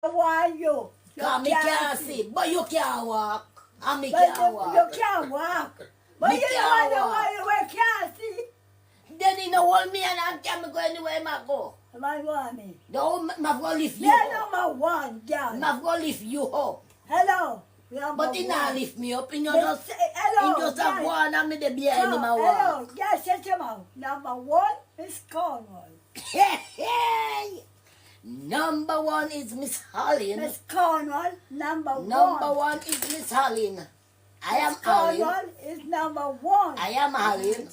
Why you? Cause me can't see, but you can't walk. And me But can't walk. you can't walk. But Me you can't know walk. why you can't see. Then you know hold me and I can't go anywhere I go. My mommy. No, I've got to lift you They're up. number one, girl. I've got to lift you up. Hello. But he not lift me up. He But just, say, hello, he just have yes. one and me the behind him a walk. Hello, yes, shut your mouth. Number one is Cornwall. Hey! Number one is Miss Hallin. Miss Cornwall, number Number one. one is Miss Hallin. I am Miss Hallin. Cornwall is number one. I am Hallin.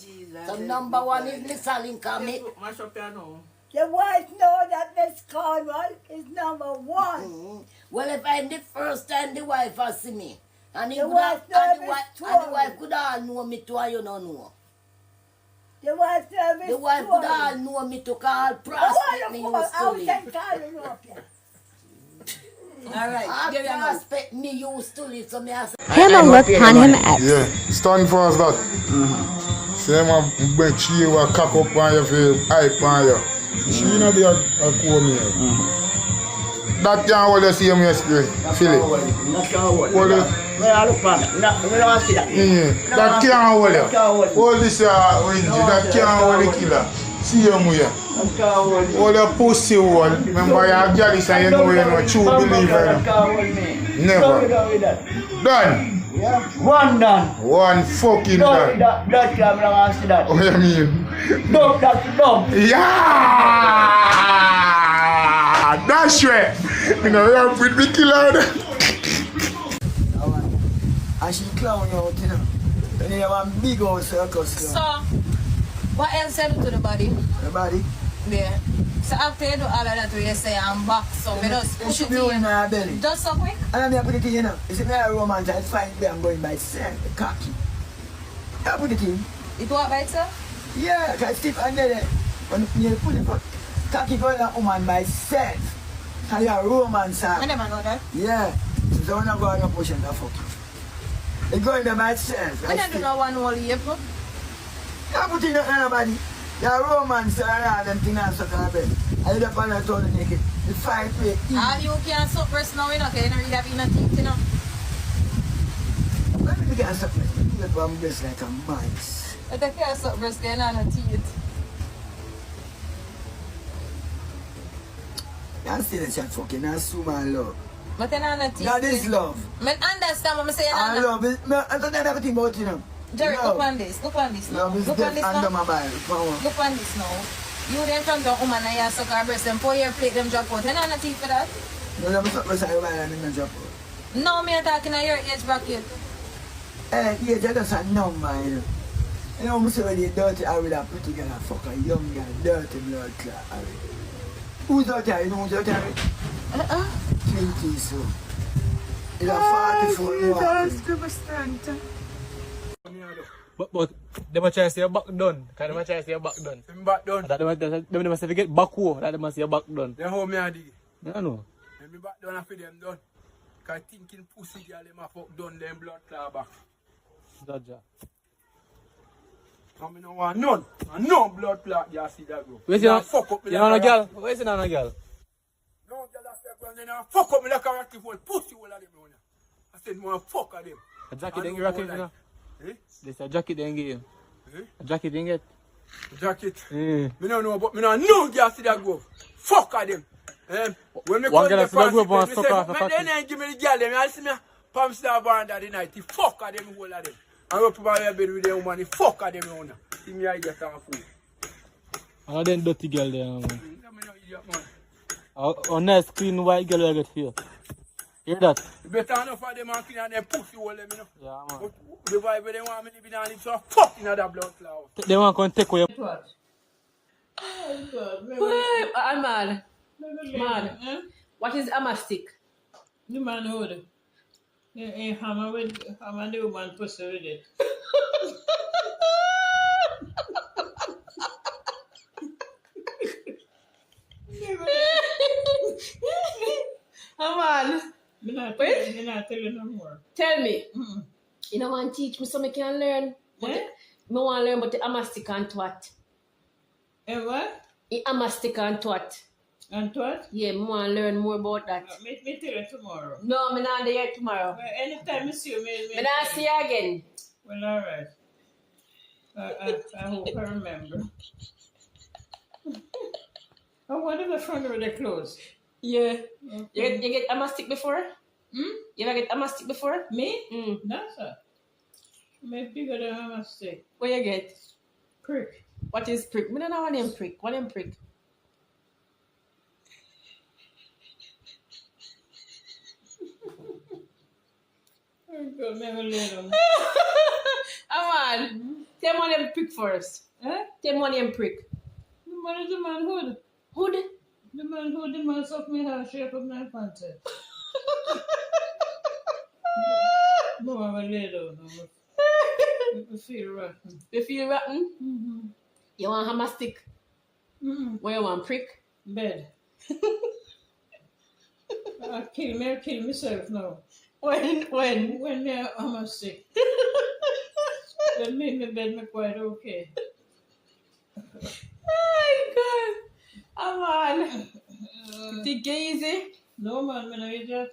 So number one is Miss Hallin. Come me. Mash up here now. The wife know that Miss Cornwall is number one. Well, if I'm the first time the wife has see me, and The wife the wife could all know me too, and you don't know. The wife service. The wife could all know me to call prospect me used to live. Alright, All prospect me used to live, so me I say, Him a look on him X. Yeah, stand for us that. Say my bet she will cock up on your face, hype on you. She know the come here. That can't hold you see me yesterday, Philip. That can't hold. Hold you. I look for that. I don't see that. Yeah, that can't hold you. Hold this orange, that can't hold the killer. See you here. That can't hold me. Hold your pussy hole. Remember your jealous and you know you're not true believer. That can't hold me. Never. Don't with that. Done. Yeah. One done. One fucking Don't with done. that. That can't want to see that. What do you mean? Dumb, that's dumb. Yeah! That's right. You know, you're with me killer. And she clown you out, you know. And you have a big old circus. So, what else you do to the body? The body. Yeah. So after you do all of that, you say I'm back, so we just It push should it be in in. my belly. Just so quick. And then I put it in, you know. Is it my romance? I find me, I'm going by sand, the cocky. I put it in. It work by itself? Yeah, because Steve and then when you put it, cocky going a woman by self. And you are romance. I never know that. Yeah. So when I go on a push and I fuck you. It's going there by itself. I don't do no one whole year, bro. I put it in anybody. Your romance and all them things and such like that. I did up on the town naked. The 5 play. All you can suppress now, you know, because you don't really have enough teeth, you know. Let me get something. Look, I'm dressed like a mice. I think you suppress because you don't have teeth. I'm still a chat fucking, I assume I love. But you don't have teeth. That is love. I understand what I'm saying. I love it. I don't know everything about you know. Jerry, Love. look on this. Look on this now. Love is Look on death this under now. my Bible. Come on. Look on this now. You then from the woman and you suck her breast and pour your plate them drop out. You don't have teeth for that? No, I'm not going to buy them in the job. No, me talking about your age bracket. Eh, yeah, that's a number, you know. You know, I'm saying the dirty, I will have pretty girl, I fuck a young girl, dirty blood clot. Who's out there? You know who's out there? 20, so. It's a 44 year But they must try to say your back done. Because they must try to say your back done. I'm back down. That they must get back home. That they must say your back done. They hold me and dig. I know. Let me back down after them done. Because thinking pussy girl, them a fuck done, them blood clot back. Jaja. I don't want none. And no blood clot, you see that bro. Where's your fuck up me you like know a no girl? Where's your no girl? No girl that's there, and then I fuck up me like a ratty hole. Pussy hole of them, you know. I said, man, fuck of them. A jacket I then don't you rock it, go you know? Eh? This a jacket then give you. Eh? A jacket then get. Jacket. Mm. Me don't know, but me don't know girl see that go. Fuck of them. When me One come girl to see that go fancy, up and me suck say, off a man, fatty. then ain't give me the girl them. I see me palm star bar that the night. The fuck of them, whole of them. I go to my bed with them woman. The fuck of them, you know. See me I get a fool. All them dirty girl there, man. Me no idiot, man. A nice clean white girl will get here. Hear that? Better enough for them and clean and them pussy hole them, you know. Yeah, man. But the vibe where they want me live in and live so fuck in that blood cloud. They want to come take away. What? I'm mad. Mad. What is amastic? The man hold a hammer with hammer the woman pussy with it. I'm mad. Me not tell you no more. Tell me. You know want to teach me so I can learn. But Eh? I want to learn about the amastic and twat. Eh, what? The amastic and twat. And what? Yeah, I want to learn more about that. Me tell you tomorrow. No, I'm not there tomorrow. Well, anytime I see you, I'm not see you again. Well, all right. I hope I remember. Oh, what is the front of the clothes? Yeah. Okay. You get amastic before? You ever get amastic before? Me? Mm. That's a. Maybe bigger than a mistake. What you get? Prick. What is prick? I don't know what name prick. What name prick? Go, never let them. Aman, tell me them prick first. Eh? Tell me them prick. The man is the man hood. Hood? The man hood, the man suck me hair, shape up my pants. No, I'm a lay down. I feel rotten. You feel rotten? Mm-hmm. You want hammer stick? Mm-hmm. What you want prick? Bed. I'll kill myself now. When? When I'm sick. That made my bed me quite okay. Oh my God. Aman. Take it easy. No man, I'm not idiot.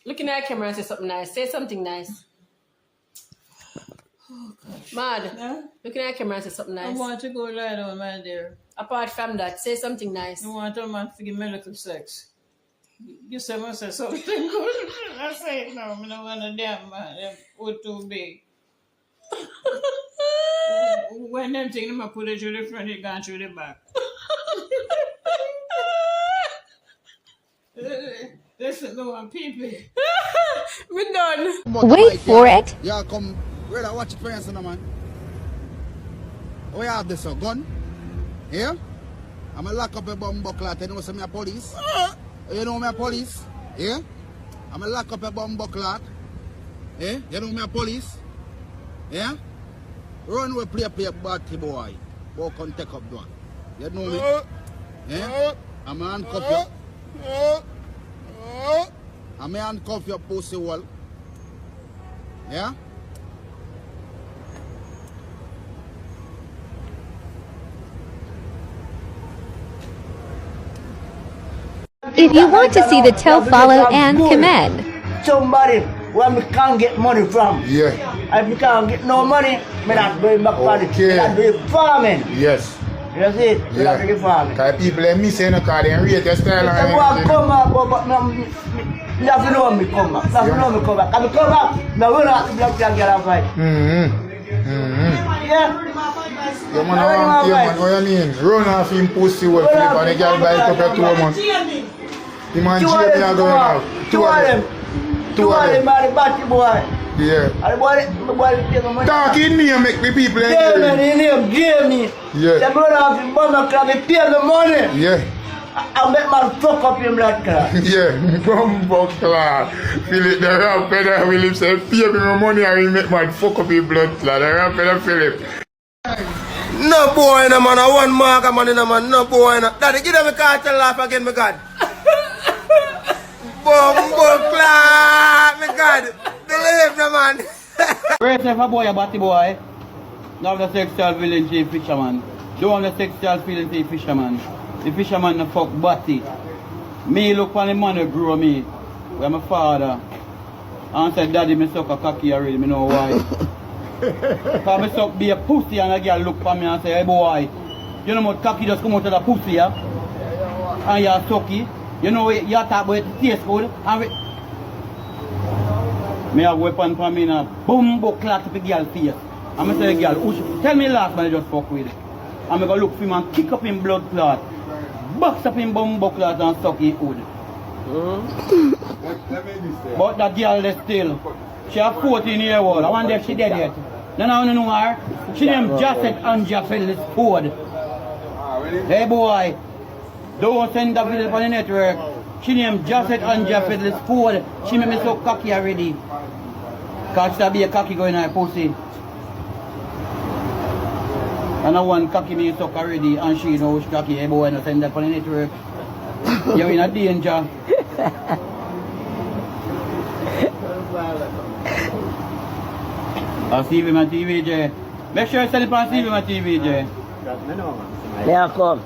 Looking at the camera and say something nice. Say something nice. Mad. Huh? Looking at the camera and say something I nice. want to go lie down, my dear. Apart from that, say something nice. I want a man to give me a little sex. You say I say something good. I say it now. I don't want a damn man. Them wood too big. When them things, I put it through the front, it gone through the back. Listen, no one people. We done. Wait for it. Yeah, come. Brother, watch it for you, man. We have this, a gun. Yeah? I'm going to lock up a bomb buckler. You know some of police? You know me police? Yeah? I'm going to lock up a bomb buckler. Yeah? You know me police? Yeah? Run with play batty boy. Go come take up one. You know me? Yeah? I'm going to handcuff you. I'm going to handcuff your pussy wall. Yeah? If you want to see the tell, follow, and commend. Somebody where we can't get money from. Yeah. If we can't get no money, me not doing back for it. Okay. Me not doing farming. Yes. You see? Me not doing farming. Because people are missing because they rate your style and If I everything. come back, but no, me have to know when me come back. Me have to know when me come back. When me come back, me will not to black girl and fight. Yeah. Yeah, man, I want to man, what you mean? Run off him pussy will flip and the girl buy it up at 2 months. The man jail me are going out. Two of them. Two of them are the batty boy. Yeah. And the boy take my money. Talk in name make the people Yeah, man, his name Jamie. Yeah. The brother of his mother club, he pay the money. Yeah. I make man fuck up him blood clot. Yeah, bumbo clot. Philip, the rap peddler will himself pay me my money and he make man fuck up his blood clot. The rap peddler Philip. No boy, no man. I want mark, man, no man. No boy, no. Daddy, give them a cartel laugh again, my God. Bumbo clot, my God. Believe no man. Where's if a boy a batty boy? Don't have the sexual feeling to a fisherman. Don't have the sexual feeling to a fisherman. The fisherman no fuck batty. Me look for the man who grew me. Where my father. And said, Daddy, me suck a cocky already, me know why. Because me suck be a pussy and a girl look for me and say, hey boy, you know what cocky just come out of the pussy, yeah? And you're sucky. You know you talk about it taste good. And me have weapon for me now. Boom, clock to the girl face. And I say, girl, tell me last man I just fuck with. And I go look for him and kick up him blood clot. Box up him bumbo clot and suck his hood. But that girl is still. She have 14 years old. I wonder if she dead yet. Then I want to know her. She named Josette Anja Phyllis Ford. Hey boy, don't send that video on the network. She named Josette Anja Phyllis Ford. She made me so cocky already. Cause she be a cocky going on her pussy. And I want cocky me suck already and she knows cocky. Hey boy, no send that on the network. You're in a danger. I'll see you on TV, Jay. Make sure you send it on TV, my TV, Jay. Yeah, come.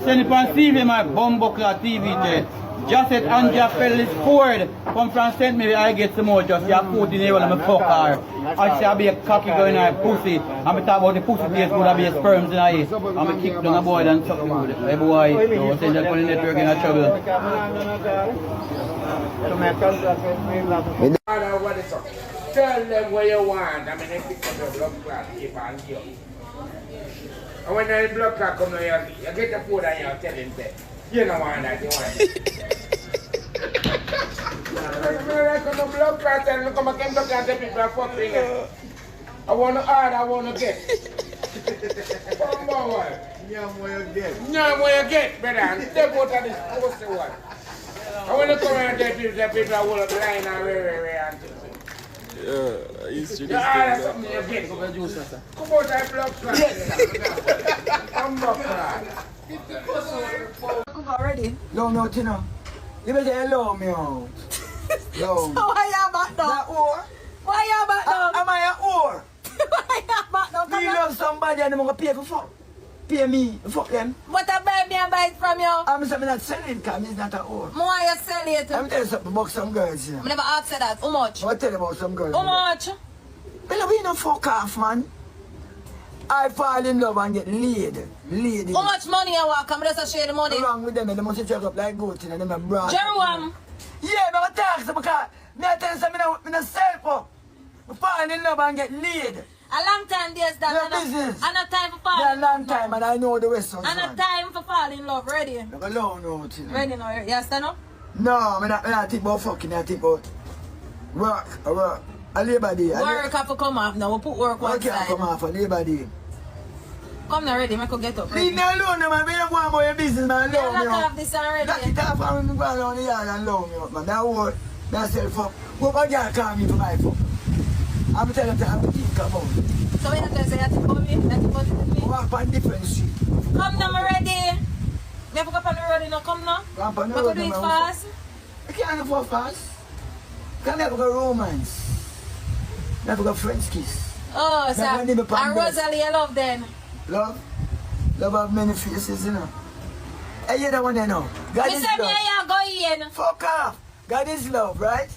Send it on TV, my Bumbleclad TV there. Just said Anja Fellis Ford. Come from St. Mary, I get some more. Just your foot in here when I'm a fuck her. I say I be a cocky girl in her pussy. I'm talk about the pussy taste good, I be a sperms in her. I'm a kick down a boy and suck him good. Hey boy, don't send that on the network in a trouble. Tell them what you want. I mean, they pick up the blood clot, keep on you. And when the blood clot come down, you get the food and you tell him that. You don't want that, you want it. When the blood clot and look at my blood clot and people are fucking. I want to add, I want to get. Come on, Nyam what you get. Nyam what you get, brother. And step out of this pussy one. And when you come around there, people are all up the line and and yeah, he's true. That's something you get. Come out that blood clot. Yes. Come back. Cook already. No, Tina. You better allow me out. So why you back down? That whore? Why you back down? Am I a whore? Why you back down? You love somebody and I'm going to pay for fuck. Pay me, fuck them. But I buy me and buy it from you. I'm not selling because I'm not a whore. More you sell it. I'm telling you something about some girls here. I never asked you that. How much? I'll tell you about some girls. How much? Well, we no fuck off, man. I fall in love and get laid. How much money you want? Come just share the money. What's wrong with them? They must check up like goat and them a bra. Jerome. Yeah, but I talk to because I tell you I'm not self up. I fall in love and get laid. A long time there's that. Your business. And a time for fall. Yeah, a long time and I know the rest of it. And a time for fall in love. Ready? I'm alone now, you know. Ready now? You stand up? No, I'm not think about fucking, I think about work. A labor day. Work have to come off now. We'll put work one side. Work come off a labor day. Come now, ready. Make you get up. Ready. Leave me alone, man. We don't go about your business, man. You lock off this already. Lock it off and we go around the yard and allow me up, man. That word, myself up. Hope a girl call me for my fuck. I'm telling you, I'm think about it. So when you tell say you think about me, you think about it with me? Walk on different street. Come now, I'm ready. Me have to go up on the road, you know. Come now. Go up on the road. road. Do it fast. I can't go fast. Can never go romance. Never go French kiss. Oh, sir. And Rosalie, you love then? Love? Love have many faces, you know. Hey, you don't want to know. God is love. You go in. Fuck off. God is love, right?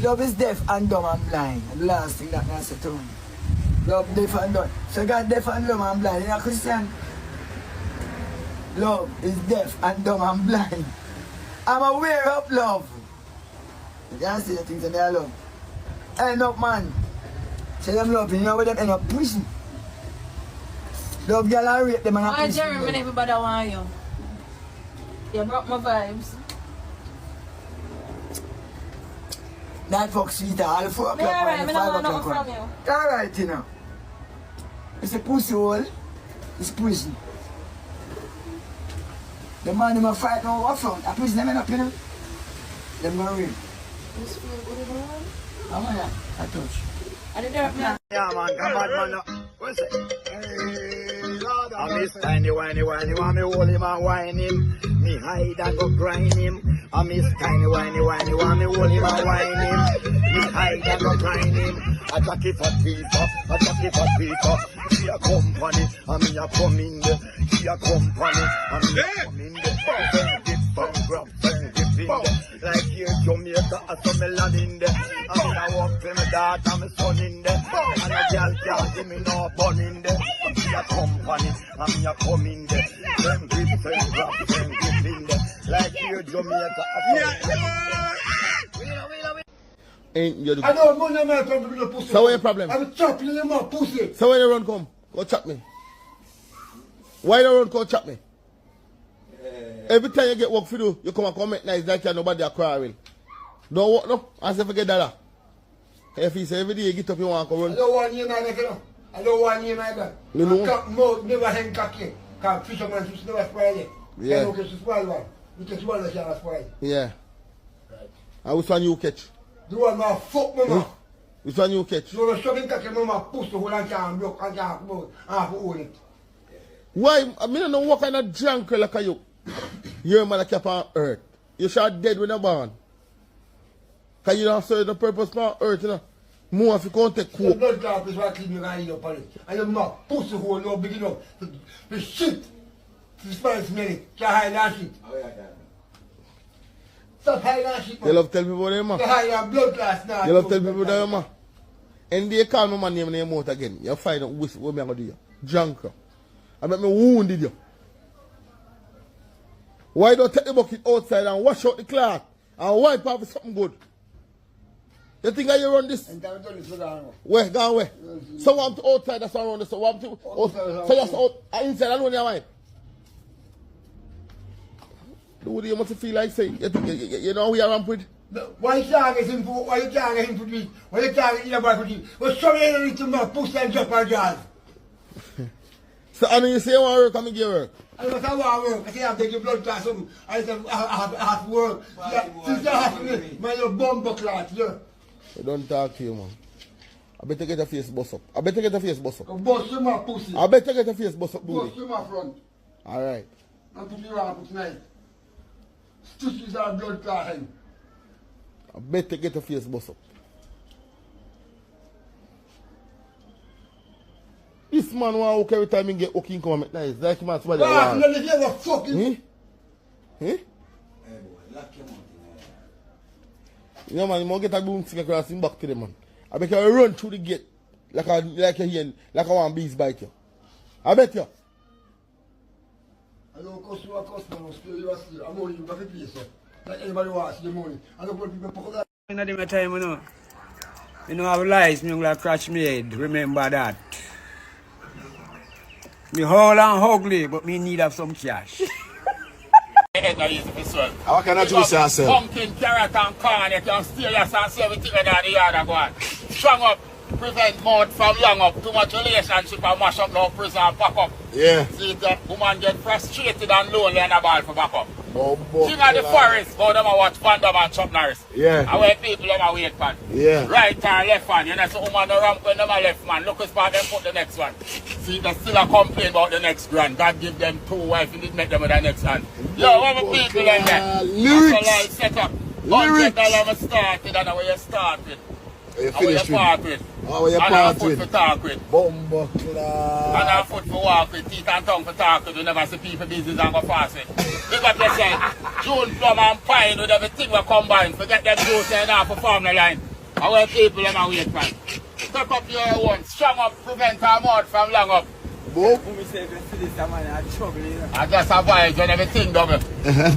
Love is deaf and dumb and blind. And the last thing that I said to me. Love deaf and dumb. So God deaf and dumb and blind. You're a Christian. Love is deaf and dumb and blind. I'm aware of love. You can't say the things that I love. End up, man. Say them love you know where them end up prison. Love girl and rape them and a prison. Jeremy, when everybody want you. You broke my vibes. That fuck sweet, all 4 o'clock and 5 o'clock. Alright, you know. It's a pussy hole. It's prison. The man them a fight now up front. A prison them end up, you know. Them gonna rape. How am I touch? I didn't know. Yeah, man, come on, man. What's it? Hey, Lord, I miss tiny whiny, want me hold him and whine him. Me hide and go grind him. I miss tiny whiny, want me hold him and whine him. Me hide and go grind him. I jack it for Peter. He a company, and me a come in there. He a company, and me a come in there. Then get some grab, then get in there. Like here Jamaica, I saw me land in there. And me a walk for my daughter and my son in there. And a girl can't give me no bun in there. He a company, and me a come in there. Then grip, then grab, then get in there. Like here Jamaica, I saw me Ain't you I don't want no problem with the pussy. So what's your problem? I'm chopping in my pussy. So when you run come, go chop me. Why you run come chop me? Every time you get work for do, you come and comment nice like you nobody a quarrel. Don't work no, as if you get dollar. If you say every day you get up you want to run. I don't want you like that. I don't want you like that. You know? Mouth never hang cocky. Because fisherman fish never spoil it. Yeah. I don't get to spoil one. You can spoil the shall spoil. Yeah. Right. And which one you catch? The one my fuck mama. Which one you catch? So the shoving cocky mama push the whole and can't block and can't move and have to hold it. Why? I mean I know what kind of drunk like you. You're a man that kept on earth. You shot dead when you're born. Because you don't serve the purpose for earth, you know. More if you can't take coke. The blood clot is what keep you going in your police. And you're not pussy hole, no big enough. The shit. Spanish smelly. Can't hide that shit. Stop hiding that shit, man. You love tell people that, man? You hide your blood class now. You love tell people that, man? And they call my man name in your mouth again. You find out what me going to do you. Junker. I bet me wounded you. Why don't take the bucket outside and wash out the cloth and wipe off with something good? You think I run this? Where? Go away. So I'm to outside, that's why I run this. So I'm to outside. So just out inside, I don't know why. What do you must feel like say? You know who you ramp with? Why you can't get him for? Why you can't get him for me? Why you can't get him for me? Well, sorry, I need to make push and drop our jazz. So I know you say you want to work, come and get work. I don't want to work. I say I'm taking blood class. I have to work. Since I have to, my little bumper class, yeah. I don't talk to you, man. I better get a face bust up. I better get a face bust up. Bust you my pussy. I better get a face bust up, booty. Bust you my front. Alright. And put you around, put nice. Stitches are blood clotting. I better get a face bust up. This man want work every time he get working come and nice. Like man somebody want. Well, you ever fucking. Eh? Hey boy, lock him out. You know man, you must get a broomstick across him back to the man. I bet you run through the gate like a one bees bite you. I bet you. I don't cost you a customer, you are still. I'm only in the place. Like anybody wants the money. I don't want people to put that. In the time, you know. You know, have lies, me gonna crash me head. Remember that. Me whole and ugly, but me need have some cash. How can I do this yourself? Pumpkin, carrot and corn, you can steal your and see everything in the yard and go on. Strong up, prevent mouth from young up. Too much relationship and mash up now prison and pack up. Yeah. See the woman get frustrated and lonely and a ball for back up. King of the forest, go them and watch Panda and Chop Norris. Yeah. And where people them a wait for. Yeah. Right and left hand. You know, so woman the ramp when them a left man. Look at spot them put the next one. See, they still a complain about the next grand. God give them 2 wives and did make them with the next hand. Yo, what the people in there? Lyrics. That's a set up. Lyrics. $100 started and where you started. You and where you finished part with. Oh, where you and part foot with. for talk with. Bumbo class. And our foot for walk with. Teeth and tongue for talk with. We never see people business and go fast with. Pick up yourself. June, plum and pine with everything we combine. Forget them juice and now perform the line. And where people them a wait for. Step up your one. Strong up, prevent our mouth from long up. Boop. When we say if you see this man, I'm trouble, you know. I just avoid when everything double.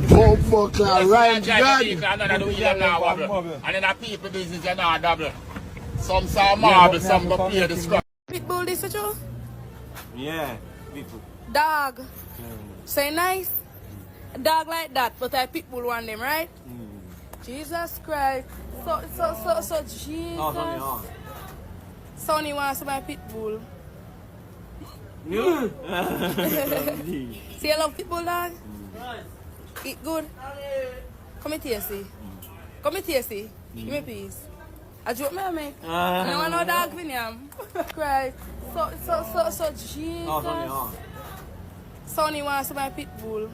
Bumbo class, right, God. And then the people business you know double. Some saw marble, some go pay the scrap. Pitbull, this is you? Yeah, people. Dog. Say nice? A dog like that, but I pitbull one them, right? Jesus Christ. So Jesus. Sonny wants my pitbull. See, I love pitbull, dog. Eat good. Come here, see. Come here, see. Give me peace. I joke me, me. I don't want no dog in him. Christ. So Jesus. Sonny wants my pitbull.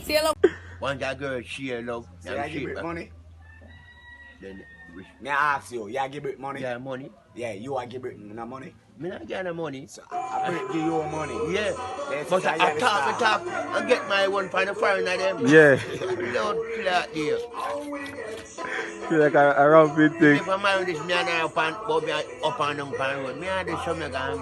See, I love. One that girl, she love. So you give it money? Then, may I ask you, you give it money? Yeah, money. Yeah, you are give it no money? Me not get no money. So I give you money? Yeah. Yes, But I talk and get my one for the foreign of them. Yeah. Lord, flat there. Feel like a round bit thing. If I marry this man up and down pan road, me and this show me gone.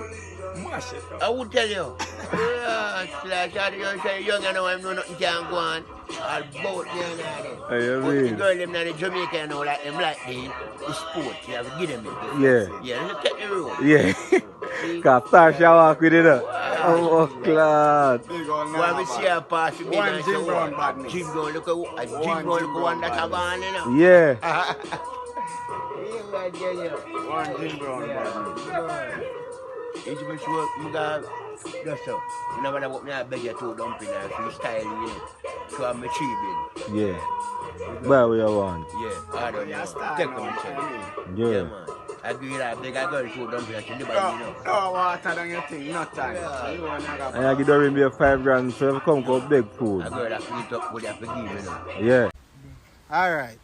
I would tell you. Yeah, like you say young and I know nothing can go on. I'll boat there and there. But the girl them in Jamaica and all like them like the sport. You have to give them it. Yeah. Yeah, just take the road. Yeah. Because Tasha walk with it. Oh, class. When we see her pass, we one Jim Brown badness. Jim Brown, look at one that have gone, you know. Yeah. One Jim Brown badness. It's been sure you got just so. You know when I walk me, I beg you to dump in there, freestyle, you know. So I'm achieving. Yeah. Buy what you want. Yeah, I don't know. Take them and Yeah. man. I agree that beg a girl to dump in there, she never, you know. No water than your thing, no time. And I give them be 5 grand, so if you come for big food. A girl that eat up what you have to give, you know. Yeah. Alright.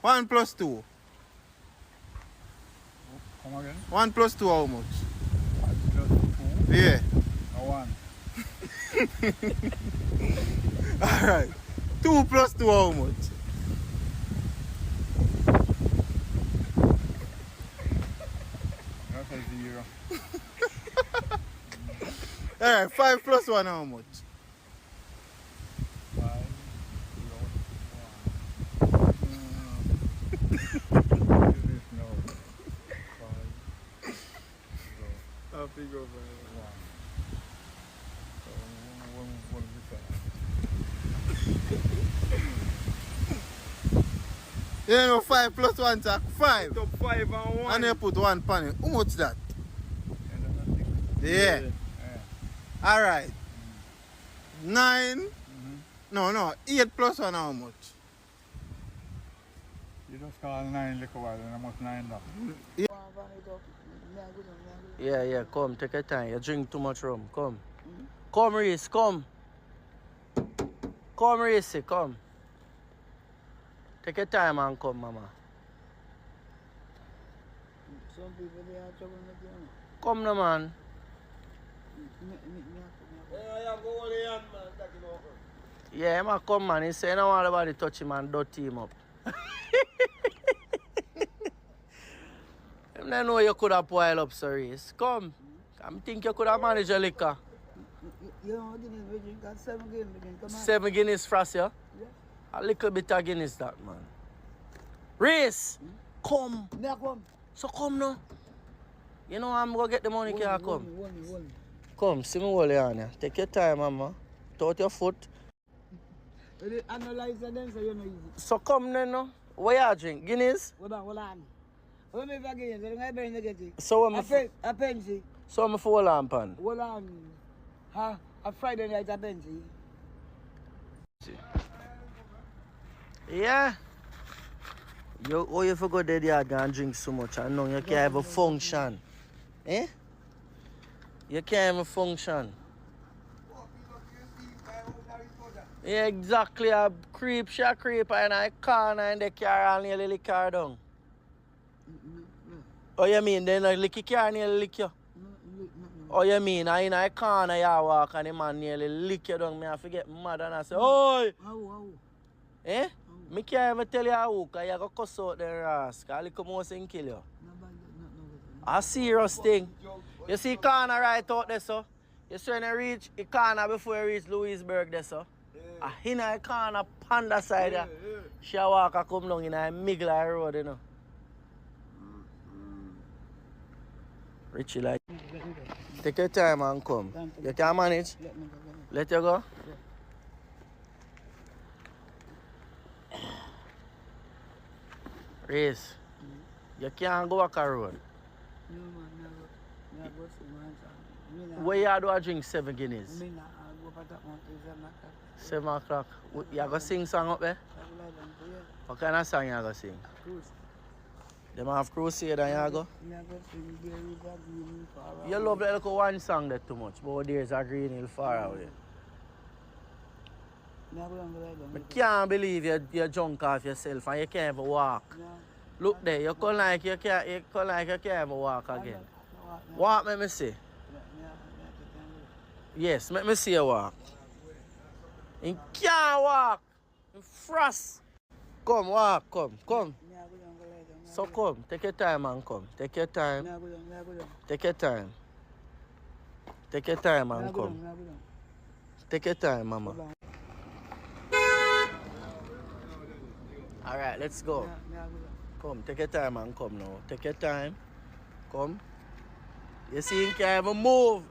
1 plus 2. Come again? 1 plus 2 how much? 1 plus 2. Yeah. I won. Alright. 2 plus 2 how much? That's a 0. Alright, 5 plus 1 how much? 5 I'll figure over You know 5 plus 1 is 5. Top 5 and 1. And you put 1 pan in. How much that? Yeah. Alright. 9. No. 8 plus 1 how much? You just call 9 liquor while and I must 9 that. Yeah, come, take your time. You drink too much rum. Come. Come, Reese, come. Come, Reese, come. Take your time and come, mama. Some people they are trouble with you. Come no man. Yeah, man, come man. He say I don't want nobody touch him and dirty him up. I know you could have boiled up, Reese. Come. I think you could have managed your liquor. You know, we drink 7 Guinness. Come on. 7 Guinness frost, yeah? Yeah. A little bit of Guinness that, man. Reese, come. Me come. So come now. You know I'm going to get the money, can I come? One. Come, see me hold you on ya. Take your time, mama. Touch your foot. Analyze them so you know easy. So come then, no? What you drink? Guinness? Hold on. What me for Guinness? I don't get it. So what me a pensy. So me for hold on, pan? Hold on. A Friday night a pensy. Yeah. You forgot that you can drink so much and now you can't even function. Eh? You can't even function. Yeah, exactly. A creep and I corner and the car and nearly lick her down. Oh, you mean then I lick your car and nearly lick you? Oh, you mean I in a corner you walk and the man nearly lick you down. Me I forget mad and I say, oi! How? Eh? Me can't even tell you how because you go cuss out the rascal. Because little more thing kill you. A serious thing. You see corner right out there, so. You see when you reach the corner before you reach Louisburg there, so. In a corner panda side there. She walk come down in a middle of the road, you know. Richie like. Take your time and come. You can manage? Let you go? Reese, you can't go back a road. No man, never. Where you do I drink 7 Guinness? Me not go for that mountain 7 o'clock. You go sing song up there? What kind of song you go sing? Cruise. Them have crusade and you go? You love that little one song that too much, but there's a green hill far away. I can't believe you're drunk off yourself and you can't even walk. Look there, you come like you can't even walk again. Walk, let me see. Yes, let me see you walk. You can't walk. You frost. Come, walk, come. So come, take your time and come. Take your time. Take your time. Take your time and come. Take your time, mama. Alright, let's go. Come, take your time and come now. Take your time. Come. You see, you can't even move.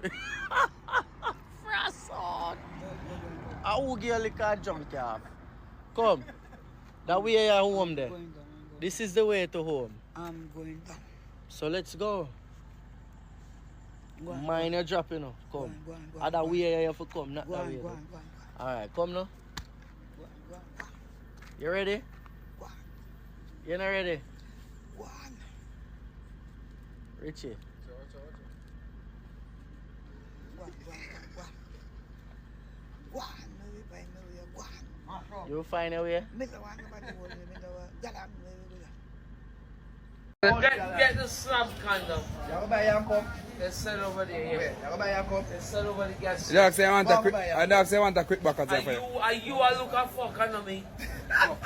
Frost out. I will get a little junk off. Come. That way you're home there. This is the way to home. I'm going down. So let's go. Mind your drop, you know. Come. Go on. Other way you have to come, not that way. Go on. Alright, come now. Go on. You ready? Go on. You're not ready? Go on. Richie. Go on. You find a way? Get the slab condom. You go buy your cup. They sell over there, yeah. You go buy your cup. They sell over the gas. The dog say I want a quick. The dog say I want a quick back at Are you a look at fuck on me?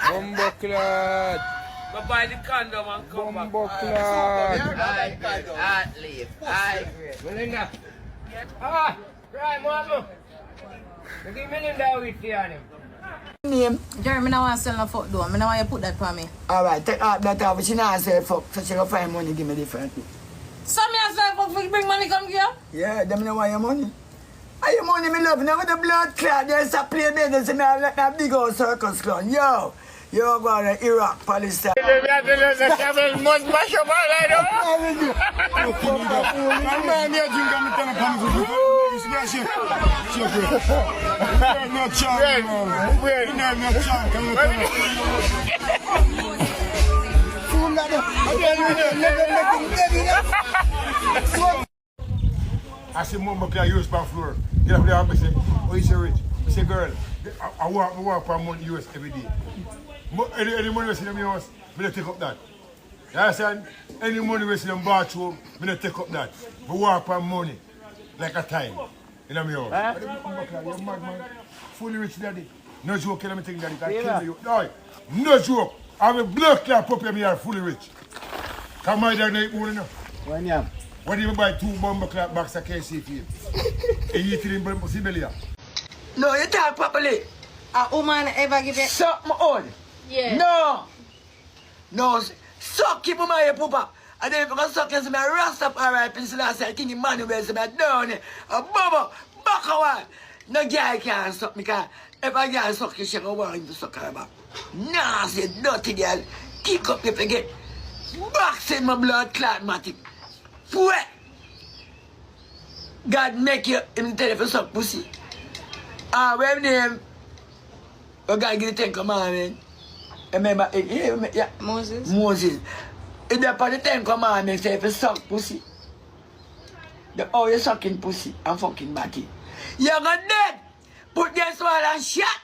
Bumbo clot. Go buy the condom and come back. Bumbo clot. Hard leave. High grade. Melinda. Ah, right, mama. You give Melinda with you on him. Name? Jeremy, I want to sell no fuck though. I don't want you to put that for me. Alright, take out that off. She not say fuck, so she go find money, give me differently. So me I say fuck, bring money come here? Yeah, them know why your money. Are your money me love? Now with the blood clot, there's a play business and I let that big old circus clown. Yo, you go to Iraq, Palestine. I see mom play US on floor. Get up there and say, oh, you say rich. I say, girl, I walk for money US every day. Any money we see them in the house, I don't take up that. You understand? Any money we see them bathroom, I don't take up that. I walk for money like a time. You know me house. You're mad, man. Fully rich, daddy. No joke, let me think, daddy. I kill you. No joke. I'm a blood clot puppy, me are fully rich. Come on, daddy, you own enough. When you What do you buy 2 bomber clock box of KC for you? And you eat it in pussy belly? No, you talk properly. A woman ever give it? Suck my own. Yeah. No, suck your mama your papa. And then if you can suck you, say me rust up alright, pencil last I think Emmanuel say me down it. A bubble, back a one. No girl can suck me, cause if a girl suck you, she go want him to suck her back. Nasty, dirty girl. Kick up if you get box in my blood clot, Matty. What? God make you him tell you to suck pussy. When name? God give the 10 commandments. Remember, yeah. Moses. If they put the 10 commandments, say if you suck pussy. Oh, you sucking pussy and fucking batty. You're gonna dead. Put your swallow and shot.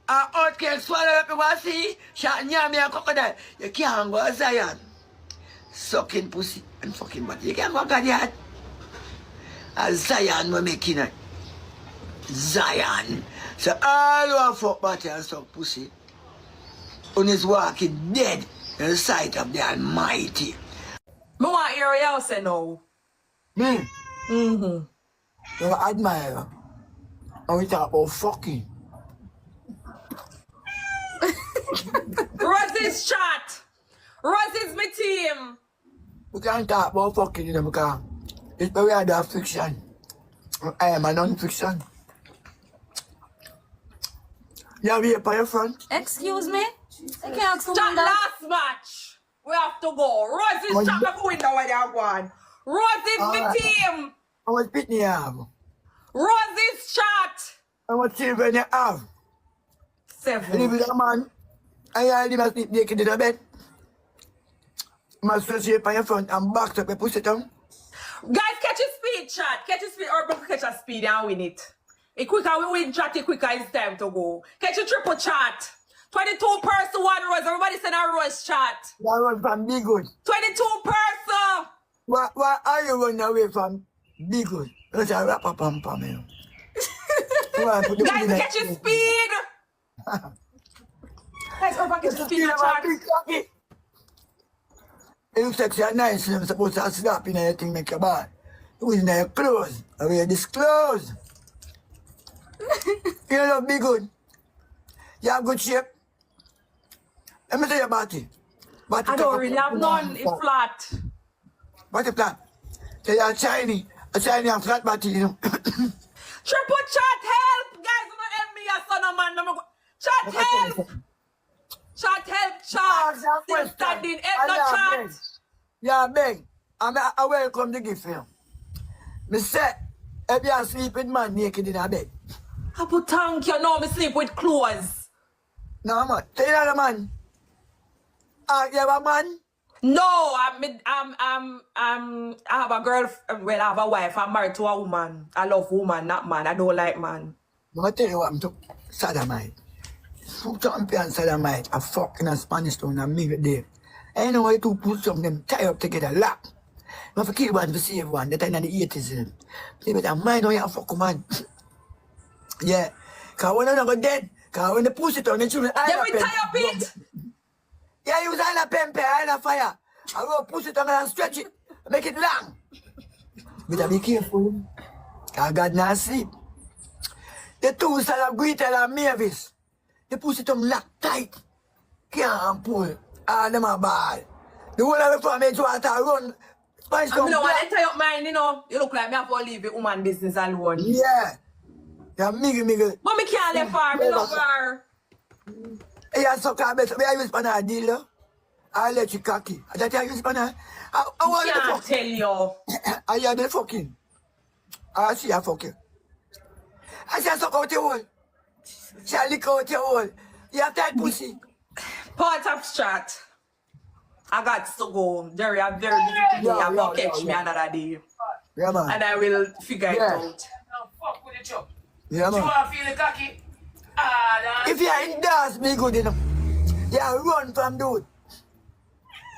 Out can swallow up you want to see. Shot and yam and crocodile. You can't go to Zion. Sucking pussy and fucking batty. You can't go to that. Zion we're making it. Zion. So all who fuck batty and suck pussy, on is walking dead in the sight of the Almighty. Me want to hear what you say now. Me? You admire her. And we talk about fucking. Rosie's chat. Rosie's my team. We can't talk about fucking, you know, because it's very hard to have fiction. I am a non-fiction. You have here by your front? Excuse me? I can't ask chat last match. We have to go. Rosie's chat the window where they are going. Rosie's my team. How much pitney you have? Rosie's chat. How much children you have? 7. You live with a man, and you live sleep naked in the bed. You must stretch you by your front and back up your pussy down. Guys, catch a speed chat. Catch a speed or catch a speed and win it. The quicker we win chat, the quicker it's time to go. Catch a triple chat. 22 person, 1 rose. Everybody send a rose chat. You run from Big Good. 22 person. Why are you running away from Big Good? Let's have a rap up on me. Guys, catch a speed. Guys, everybody catch a speed chat. You look sexy and nice, and I'm supposed to slap in your thing, make your bad. You in your clothes, I wear this clothes. You look big good. You have good shape. Let me see your body. I don't really have none, it's flat. Body flat. So you're shiny and flat body, you know. Triple chat help! Guys, don't help me, your son of man. Chat help! Chat help, chat! Still standing, help the chat! Yeah, beg. I welcome the gift for you. Me say, if you sleep with man naked in a bed. I put thank you, now me sleep with clothes. No, man. Tell you that, man. You have a man? No, I have a girl, well, I have a wife. I'm married to a woman. I love woman, not man. I don't like man. I'm going to tell you what I'm talking sodomite. Fuck champion sodomite. I fuck in a Spanish town and me with Dave. I know why to put some of them tie up together, lock. Not for kill one to save one, that time in the 80s. They better mind how you fuck, man. Yeah. Because when I'm not dead, because when they push it on the children, Then we tie up it. Yeah, use all the pempe, all the fire. I go push it on and stretch it, make it long. Better be careful. Because God not sleep. The two side of Gretel and Mavis, they push it on lock tight. Can't pull. All them are bad. The whole of the family water run. Spice I don't want to tie up mine, you know. You look like me have to leave the woman business alone. Yeah. Yeah, miggle. But me can't leave her, me love her. Yeah, so can better. I use a deal, though. I'll let you cocky. That I use banana. I want can't tell you. I hear the fucking. I see her fucking. I see her suck out your hole. She lick out your hole. You have that pussy. Part of chat. I got to go. Jerry, I'm very busy today. I'm going to catch me another day. Yeah, man. And I will figure it out. Now fuck with it, Joe. Yeah, man. You want to feel the cocky? Ah, if you in dance, me good enough. You run from dude.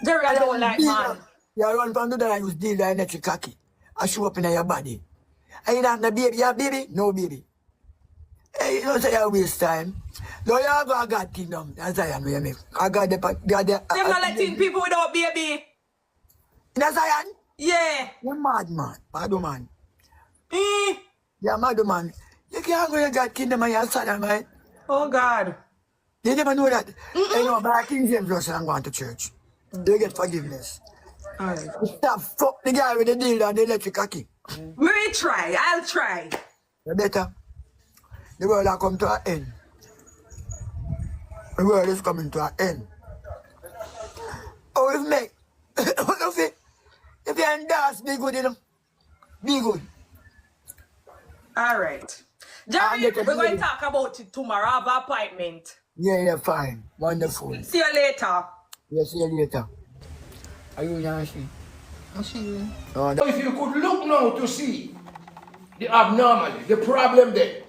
Jerry, I don't like man. You run from dude and I use deal and let you cocky. I show up in your body. And you don't have the baby. You have baby? No baby. Hey, you don't say you waste time. No, you go to God kingdom. That's Zion where you make. I got the... They're not letting people without baby. In a Zion? Yeah. You're mad, man. Mad man. You're mad man. You can't go to God kingdom and you're sad, man. Oh, God. You never know that. You know, but King James Russell and going to church. They get forgiveness. Alright. Stop fuck the guy with the deal and they let you cocky. We try. I'll try. You better. The world will come to an end. The world is coming to an end. Oh, if me, if you endorse, be good, you know. Be good. Alright. Jerry, we're going to talk about it tomorrow. I have an appointment. Yeah, fine. Wonderful. See you later. Yeah, see you later. Are you going to see? I'll see you. Oh, If you could look now to see the abnormality, the problem there,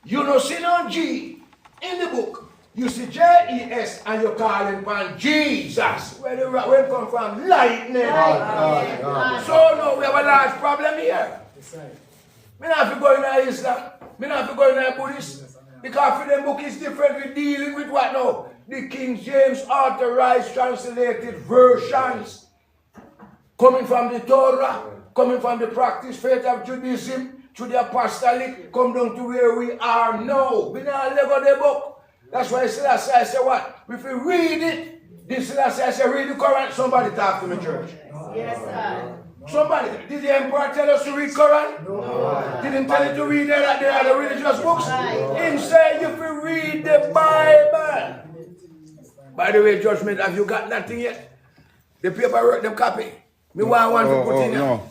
you know, see no G in the book. You see J-E-S and you're calling upon Jesus. Where it come from? Lightning. So now we have a large problem here. Me not have to go in Islam. Me not have to go in Buddhist. Because for them book is different. We're dealing with what now? The King James authorized translated versions. Coming from the Torah, coming from the practice faith of Judaism, to the apostolic, come down to where we are now. We not let go the book. That's why Selassie I say what? If you read it, this Selassie I say read the Quran, somebody talk to me, church. Yes, sir. Somebody, did the emperor tell us to read Quran? No. Didn't tell you to read the other religious books? Him say if you read the Bible. By the way, judgment, have you got nothing yet? The paperwork, them copy. Me want one to put in there. No.